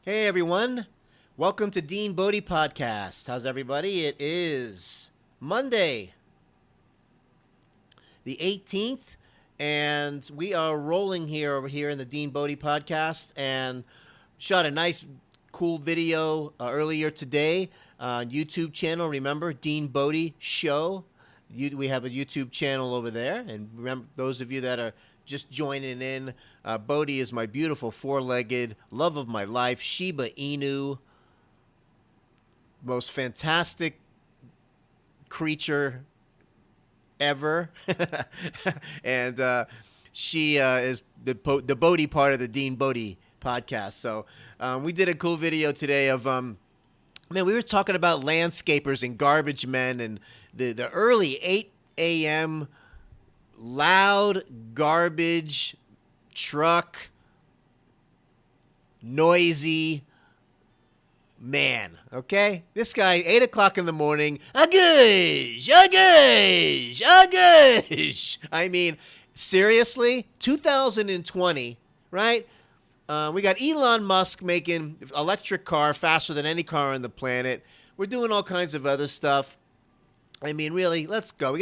Hey everyone, welcome to DeanBodi Podcast. How's everybody? It is Monday, the 18th, and we are rolling here over here in the DeanBodi Podcast, and shot a nice, cool video earlier today on YouTube channel. Remember, DeanBodi Show. We have a YouTube channel over there, and remember, those of you that are just joining in, Bodhi is my beautiful four-legged love of my life, Shiba Inu, most fantastic creature ever, and she is the Bodhi part of the DeanBodi podcast. So we did a cool video today of man, we were talking about landscapers and garbage men and the early 8 a.m. loud garbage truck, noisy man. Okay, this guy 8 o'clock in the morning. Agush, agush, agush. I mean, seriously, 2020, right? We got Elon Musk making electric car faster than any car on the planet. We're doing all kinds of other stuff. I mean, really, let's go.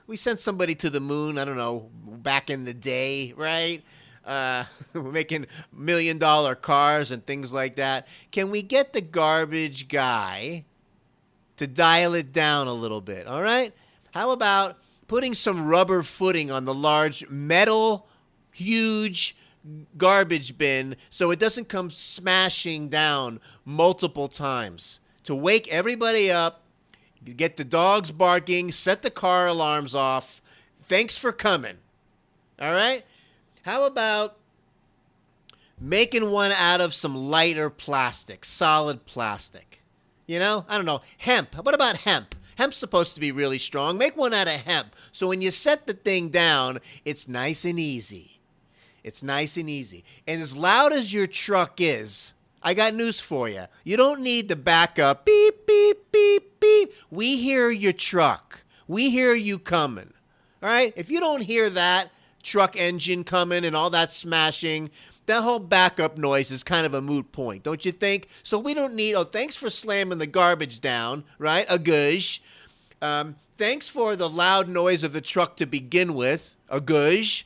We sent somebody to the moon, I don't know, back in the day, right? We're making $1 million cars and things like that. Can we get the garbage guy to dial it down a little bit, all right? How about putting some rubber footing on the large metal, huge garbage bin so it doesn't come smashing down multiple times to wake everybody up, get the dogs barking, set the car alarms off. Thanks for coming. All right? How about making one out of some lighter plastic, solid plastic? You know, I don't know, hemp. What about hemp? Hemp's supposed to be really strong. Make one out of hemp. So when you set the thing down, it's nice and easy. It's nice and easy. And as loud as your truck is, I got news for you. You don't need the backup. Beep, beep, beep, beep. We hear your truck. We hear you coming. All right? If you don't hear that truck engine coming and all that smashing, that whole backup noise is kind of a moot point, don't you think? So we don't need, thanks for slamming the garbage down, right? A gush. Thanks for the loud noise of the truck to begin with, a gush.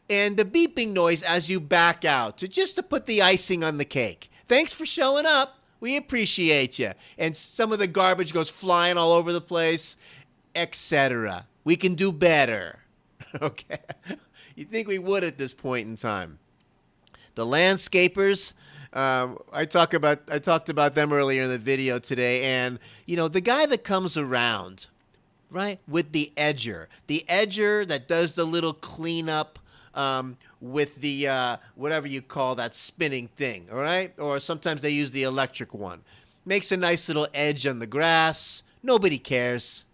And the beeping noise as you back out, just to put the icing on the cake. Thanks for showing up. We appreciate you. And some of the garbage goes flying all over the place, etc. We can do better. Okay? You'd think we would at this point in time. The landscapers, I talked about them earlier in the video today, and you know, the guy that comes around, right, with the edger that does the little cleanup with the whatever you call that spinning thing, all right? Or sometimes they use the electric one. Makes a nice little edge on the grass. Nobody cares.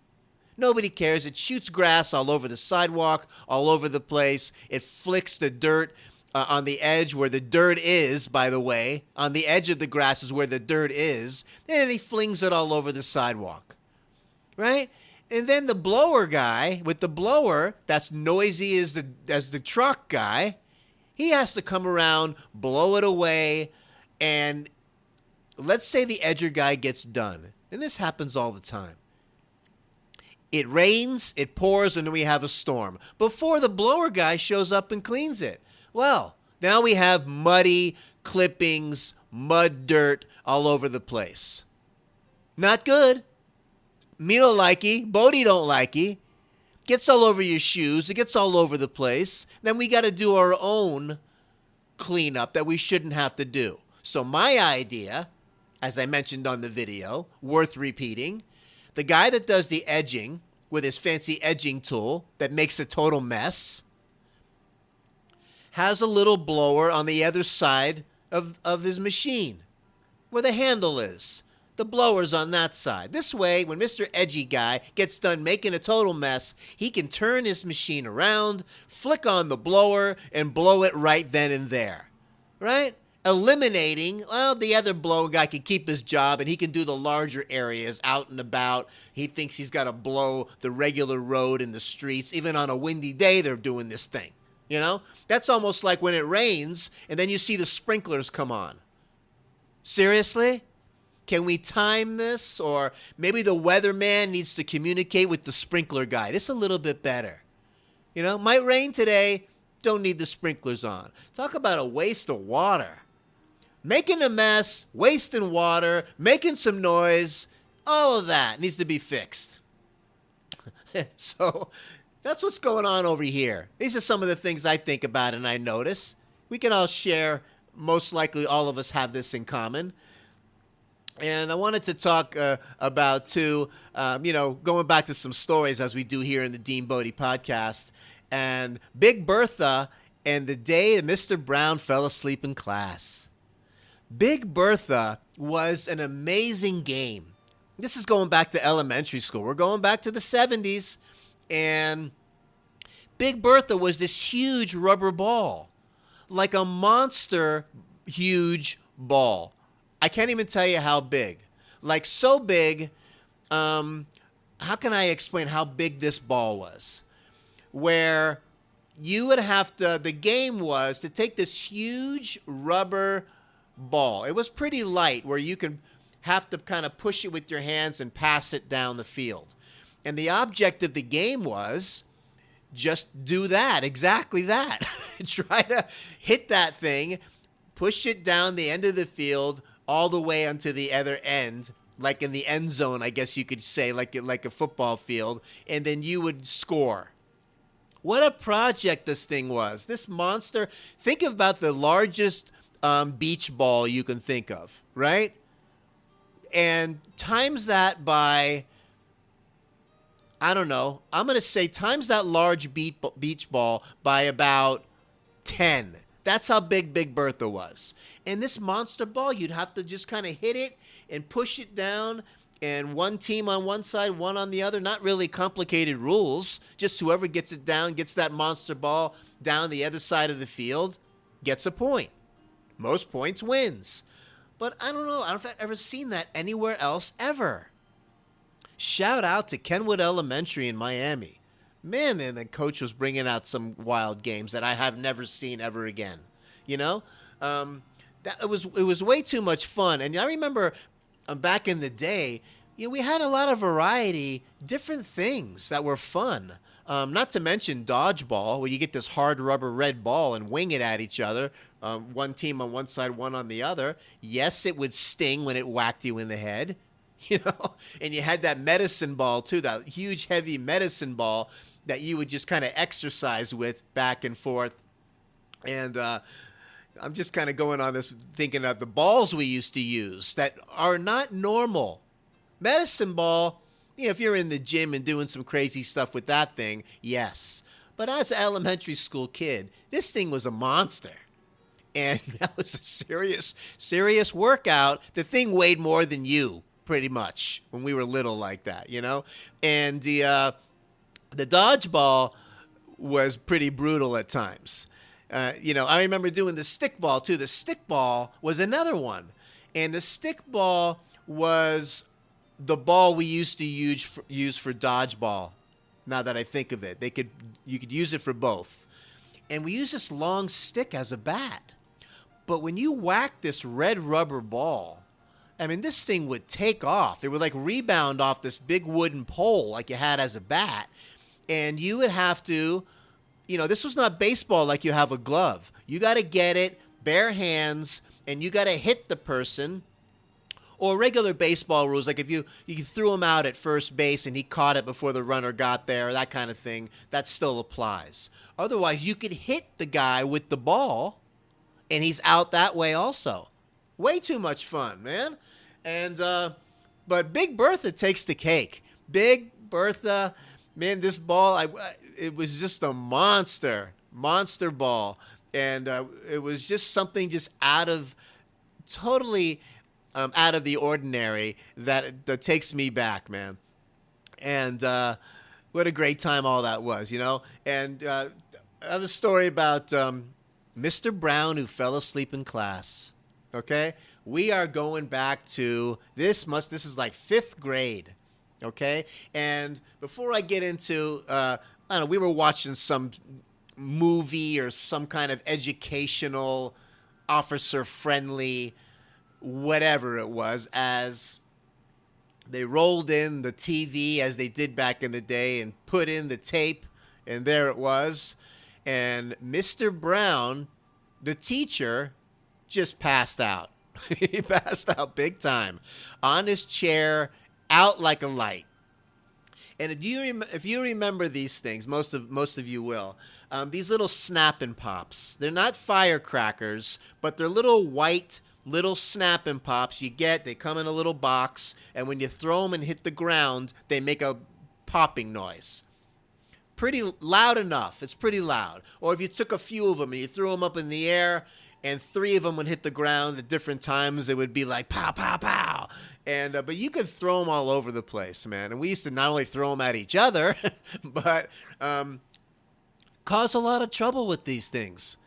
Nobody cares. It shoots grass all over the sidewalk, all over the place. It flicks the dirt on the edge where the dirt is, by the way. On the edge of the grass is where the dirt is. And he flings it all over the sidewalk, right? And then the blower guy with the blower that's noisy as the truck guy, he has to come around, blow it away, and let's say the edger guy gets done. And this happens all the time. It rains, it pours, and then we have a storm before the blower guy shows up and cleans it. Well, now we have muddy clippings, mud dirt all over the place. Not good. Me don't likey. Bodhi don't likey. Gets all over your shoes. It gets all over the place. Then we got to do our own cleanup that we shouldn't have to do. So my idea, as I mentioned on the video, worth repeating, the guy that does the edging with his fancy edging tool that makes a total mess has a little blower on the other side of his machine where the handle is. The blower's on that side. This way, when Mr. Edgy Guy gets done making a total mess, he can turn his machine around, flick on the blower, and blow it right then and there. Right? Eliminating, well, the other blower guy can keep his job and he can do the larger areas out and about. He thinks he's got to blow the regular road in the streets. Even on a windy day, they're doing this thing. You know? That's almost like when it rains and then you see the sprinklers come on. Seriously? Can we time this? Or maybe the weatherman needs to communicate with the sprinkler guy. It's a little bit better. Might rain today. Don't need the sprinklers on. Talk about a waste of water. Making a mess, wasting water, making some noise, all of that needs to be fixed. So that's what's going on over here. These are some of the things I think about and I notice. We can all share. Most likely all of us have this in common. And I wanted to talk about, too, going back to some stories as we do here in the DeanBodi podcast. And Big Bertha and the day that Mr. Brown fell asleep in class. Big Bertha was an amazing game. This is going back to elementary school. We're going back to the 70s. And Big Bertha was this huge rubber ball. Like a monster huge ball. I can't even tell you how big. Like so big, how can I explain how big this ball was? Where you would have to, the game was to take this huge rubber ball. It was pretty light where you could have to kind of push it with your hands and pass it down the field. And the object of the game was just do that, exactly that. Try to hit that thing, push it down the end of the field all the way onto the other end, like in the end zone, I guess you could say, like a football field, and then you would score. What a project this thing was. This monster, think about the largest beach ball you can think of, right? And times that by, I don't know, I'm going to say times that large beach ball by about 10. That's how big Big Bertha was. And this monster ball, you'd have to just kind of hit it and push it down, and one team on one side, one on the other. Not really complicated rules. Just whoever gets it down, gets that monster ball down the other side of the field, gets a point. Most points wins. But I don't know. I don't know if I've ever seen that anywhere else ever. Shout out to Kenwood Elementary in Miami. Man, and the coach was bringing out some wild games that I have never seen ever again. That it was way too much fun. And I remember back in the day, we had a lot of variety, different things that were fun. Not to mention dodgeball, where you get this hard rubber red ball and wing it at each other. One team on one side, one on the other. Yes, it would sting when it whacked you in the head. And you had that medicine ball too, that huge heavy medicine ball that you would just kind of exercise with back and forth. And I'm just kind of going on this thinking of the balls we used to use that are not normal. Medicine ball, if you're in the gym and doing some crazy stuff with that thing, yes. But as an elementary school kid, this thing was a monster. And that was a serious workout. The thing weighed more than you, pretty much, when we were little like that, And the dodgeball was pretty brutal at times. I remember doing the stickball, too. The stickball was another one. And the stickball was the ball we used to use for dodgeball, now that I think of it. You could use it for both. And we used this long stick as a bat. But when you whack this red rubber ball, this thing would take off. It would rebound off this big wooden pole like you had as a bat. And you would have to, this was not baseball like you have a glove. You got to get it bare hands, and you got to hit the person. Or regular baseball rules, like if you threw him out at first base and he caught it before the runner got there, that kind of thing, that still applies. Otherwise, you could hit the guy with the ball, and he's out that way also. Way too much fun, man. And but Big Bertha takes the cake. Big Bertha, man, this ball, it was just a monster ball. And it was just something just totally out of the ordinary that takes me back, man. And what a great time all that was, And I have a story about Mr. Brown who fell asleep in class. Okay? We are going back to, this is like 5th grade. Okay? And before I get into, I don't know, we were watching some movie or some kind of educational, officer-friendly whatever it was, as they rolled in the TV as they did back in the day and put in the tape, and there it was. And Mr. Brown, the teacher, just passed out. He passed out big time on his chair, out like a light. And if you remember these things, most of you will. These little Snap-and Pops. They're not firecrackers, but they're little white little Snap-and Pops you get. They come in a little box, and when you throw them and hit the ground, they make a popping noise. Pretty loud enough. It's pretty loud. Or if you took a few of them and you threw them up in the air, and 3 of them would hit the ground at different times, it would be like pow, pow, pow. And but you could throw them all over the place, man. And we used to not only throw them at each other, but cause a lot of trouble with these things.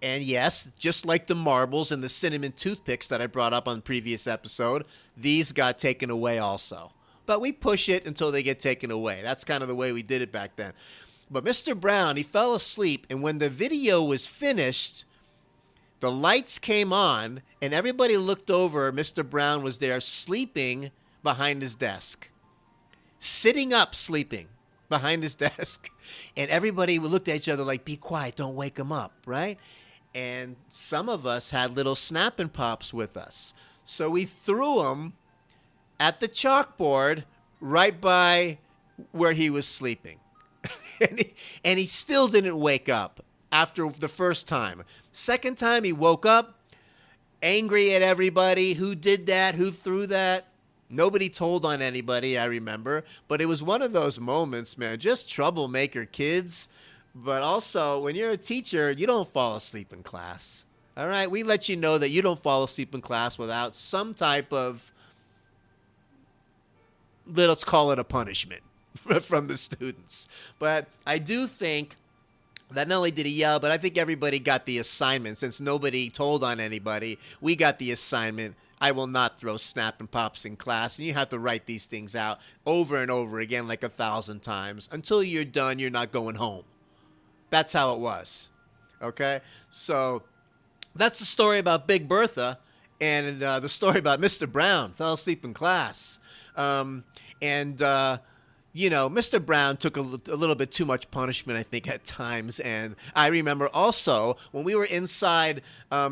And yes, just like the marbles and the cinnamon toothpicks that I brought up on the previous episode, these got taken away also. But we push it until they get taken away. That's kind of the way we did it back then. But Mr. Brown, he fell asleep, and when the video was finished, the lights came on, and everybody looked over. Mr. Brown was there sleeping behind his desk. Sitting up sleeping behind his desk. And everybody looked at each other like, be quiet, don't wake him up, right? And some of us had little Snap-and Pops with us. So we threw them at the chalkboard right by where he was sleeping. and he still didn't wake up after the first time. Second time he woke up, angry at everybody. Who did that? Who threw that? Nobody told on anybody, I remember. But it was one of those moments, man, just troublemaker kids. But also, when you're a teacher, you don't fall asleep in class. All right? We let you know that you don't fall asleep in class without some type of, let's call it a punishment from the students. But I do think that not only did he yell, but I think everybody got the assignment. Since nobody told on anybody, we got the assignment. I will not throw Snap-and Pops in class. And you have to write these things out over and over again like 1,000 times. Until you're done, you're not going home. That's how it was. Okay? So that's the story about Big Bertha. And the story about Mr. Brown. Fell asleep in class. You know, Mr. Brown took a little bit too much punishment, I think, at times. And I remember also when we were inside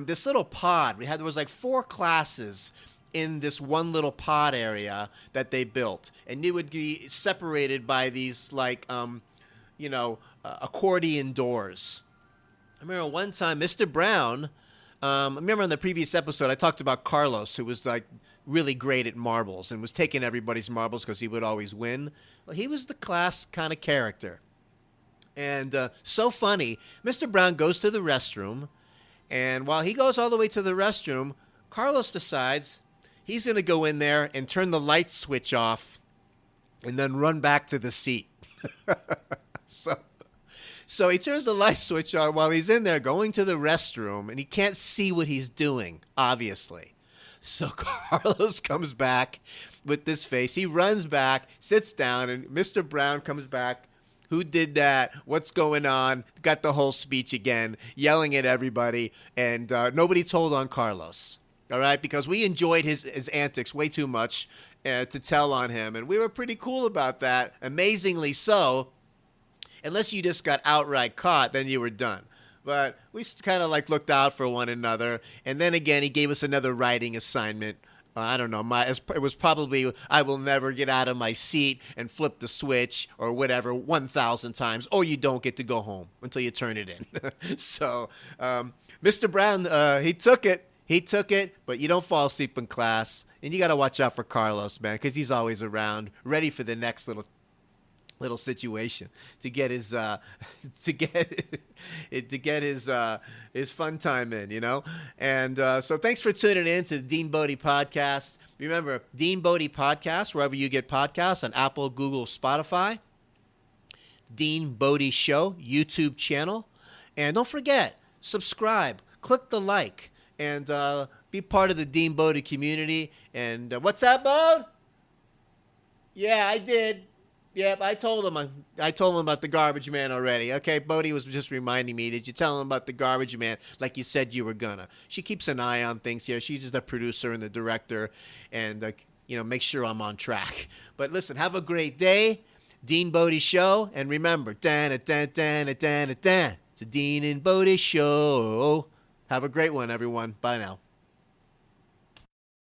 this little pod, there was like 4 classes in this one little pod area that they built. And it would be separated by these like, accordion doors. I remember one time Mr. Brown, I remember in the previous episode, I talked about Carlos, who was like really great at marbles and was taking everybody's marbles because he would always win. Well, he was the class kind of character. And so funny, Mr. Brown goes to the restroom, and while he goes all the way to the restroom, Carlos decides he's going to go in there and turn the light switch off and then run back to the seat. So he turns the light switch on while he's in there going to the restroom, and he can't see what he's doing, obviously. So Carlos comes back with this face. He runs back, sits down, and Mr. Brown comes back. Who did that? What's going on? Got the whole speech again, yelling at everybody, and nobody told on Carlos. All right, because we enjoyed his antics way too much to tell on him, and we were pretty cool about that. Amazingly so. Unless you just got outright caught, then you were done. But we kind of like looked out for one another. And then again, he gave us another writing assignment. I don't know. It was probably, I will never get out of my seat and flip the switch or whatever 1,000 times. Or you don't get to go home until you turn it in. So Mr. Brown, he took it. He took it. But you don't fall asleep in class. And you got to watch out for Carlos, man, because he's always around, ready for the next little situation to get his his fun time in, you know. And so thanks for tuning in to the DeanBodi podcast. Remember, DeanBodi podcast wherever you get podcasts, on Apple, Google, Spotify. DeanBodi Show YouTube channel, and don't forget, subscribe, click the like, and be part of the DeanBodi community. And what's up, Bode? Yeah, I did. Yep, I told him. I told him about the garbage man already. Okay, Bodhi was just reminding me. Did you tell him about the garbage man like you said you were gonna? She keeps an eye on things here. She's just the producer and the director, and make sure I'm on track. But listen, have a great day, DeanBodi Show, and remember, dan dan dan dan dan. It's a Dean and Bodhi Show. Have a great one, everyone. Bye now.